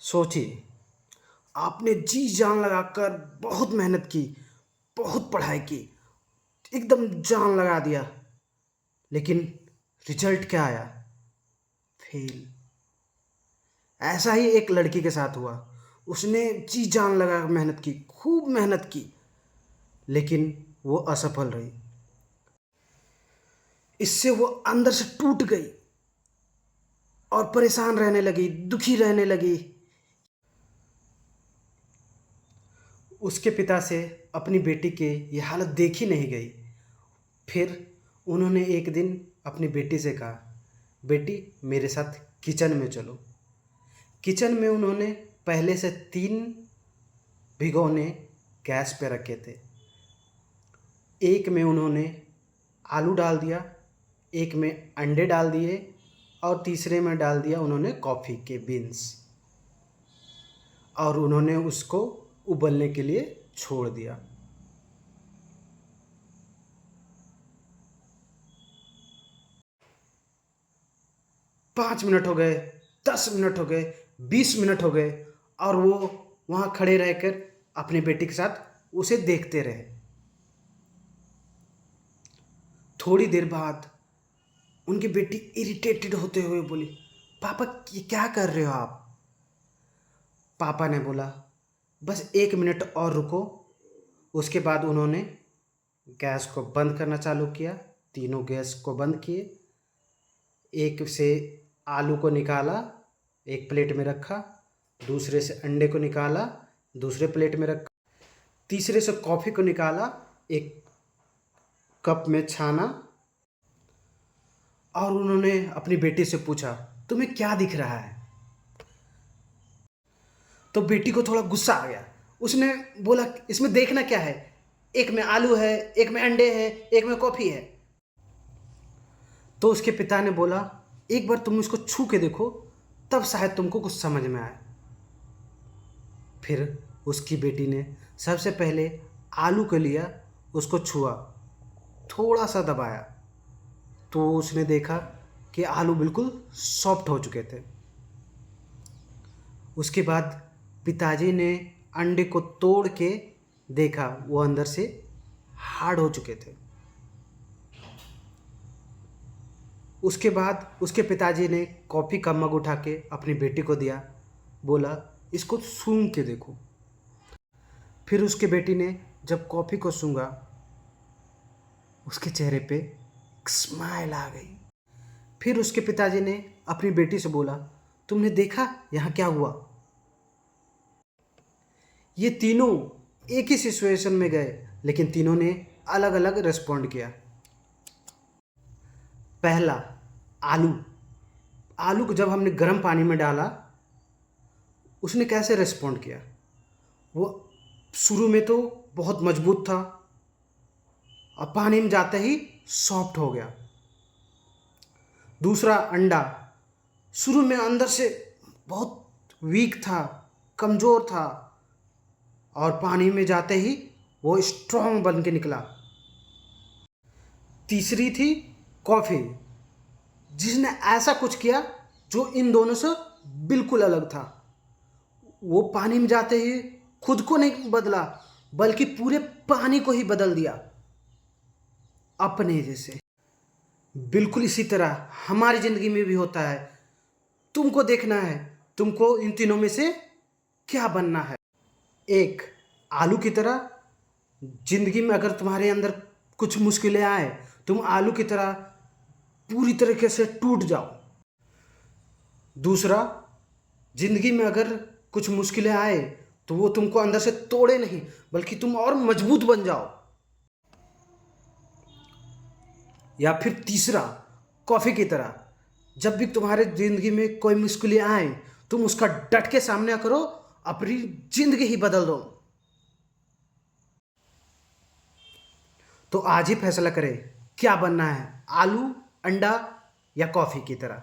सोचिए, आपने जी जान लगाकर बहुत मेहनत की, बहुत पढ़ाई की, एकदम जान लगा दिया, लेकिन रिजल्ट क्या आया? फेल। ऐसा ही एक लड़की के साथ हुआ। उसने जी जान लगा मेहनत की, खूब मेहनत की, लेकिन वो असफल रही। इससे वो अंदर से टूट गई और परेशान रहने लगी, दुखी रहने लगी। उसके पिता से अपनी बेटी की ये हालत देखी नहीं गई। फिर उन्होंने एक दिन अपनी बेटी से कहा, बेटी मेरे साथ किचन में चलो। किचन में उन्होंने पहले से 3 भिगोने गैस पे रखे थे। एक में उन्होंने आलू डाल दिया, एक में अंडे डाल दिए और तीसरे में डाल दिया उन्होंने कॉफ़ी के बीन्स, और उन्होंने उसको उबलने के लिए छोड़ दिया। 5 मिनट हो गए, 10 मिनट हो गए, 20 मिनट हो गए, और वो वहाँ खड़े रहकर अपनी बेटी के साथ उसे देखते रहे। थोड़ी देर बाद उनकी बेटी इरिटेटेड होते हुए बोली, पापा ये क्या कर रहे हो आप? पापा ने बोला, बस 1 मिनट और रुको। उसके बाद उन्होंने गैस को बंद करना चालू किया। तीनों गैस को बंद किए। एक से आलू को निकाला, एक प्लेट में रखा। दूसरे से अंडे को निकाला, दूसरे प्लेट में रखा। तीसरे से कॉफ़ी को निकाला, एक कप में छाना, और उन्होंने अपनी बेटी से पूछा, तुम्हें क्या दिख रहा है? तो बेटी को थोड़ा गुस्सा आ गया। उसने बोला, इसमें देखना क्या है? एक में आलू है, एक में अंडे हैं, एक में कॉफ़ी है। तो उसके पिता ने बोला, एक बार तुम इसको छू के देखो, तब शायद तुमको कुछ समझ में आए। फिर उसकी बेटी ने सबसे पहले आलू को लिया, उसको छुआ, थोड़ा सा दबाया, तो उसने देखा कि आलू बिल्कुल सॉफ्ट हो चुके थे। उसके बाद पिताजी ने अंडे को तोड़ के देखा, वो अंदर से हार्ड हो चुके थे। उसके बाद उसके पिताजी ने कॉफ़ी का मग उठा के अपनी बेटी को दिया, बोला, इसको सूंघ के देखो। फिर उसके बेटी ने जब कॉफ़ी को सूंघा, उसके चेहरे पे एक स्माइल आ गई। फिर उसके पिताजी ने अपनी बेटी से बोला, तुमने देखा यहाँ क्या हुआ? ये तीनों एक ही सिचुएशन में गए, लेकिन तीनों ने अलग अलग रिस्पॉन्ड किया। पहला, आलू। आलू को जब हमने गर्म पानी में डाला, उसने कैसे रिस्पॉन्ड किया? वो शुरू में तो बहुत मजबूत था, और पानी में जाते ही सॉफ्ट हो गया। दूसरा, अंडा। शुरू में अंदर से बहुत वीक था, कमज़ोर था, और पानी में जाते ही वो स्ट्रांग बन के निकला। तीसरी थी कॉफ़ी, जिसने ऐसा कुछ किया जो इन दोनों से बिल्कुल अलग था। वो पानी में जाते ही खुद को नहीं बदला, बल्कि पूरे पानी को ही बदल दिया अपने जैसे। बिल्कुल इसी तरह हमारी ज़िंदगी में भी होता है। तुमको देखना है, तुमको इन तीनों में से क्या बनना है। एक, आलू की तरह ज़िंदगी में अगर तुम्हारे अंदर कुछ मुश्किलें आए, तुम आलू की तरह पूरी तरीके से टूट जाओ। दूसरा, ज़िंदगी में अगर कुछ मुश्किलें आए, तो वो तुमको अंदर से तोड़े नहीं, बल्कि तुम और मजबूत बन जाओ। या फिर तीसरा, कॉफ़ी की तरह, जब भी तुम्हारे ज़िंदगी में कोई मुश्किलें आए, तुम उसका डट के सामना करो, अपनी ज़िंदगी ही बदल दो। तो आज ही फैसला करें क्या बनना है, आलू, अंडा या कॉफ़ी की तरह।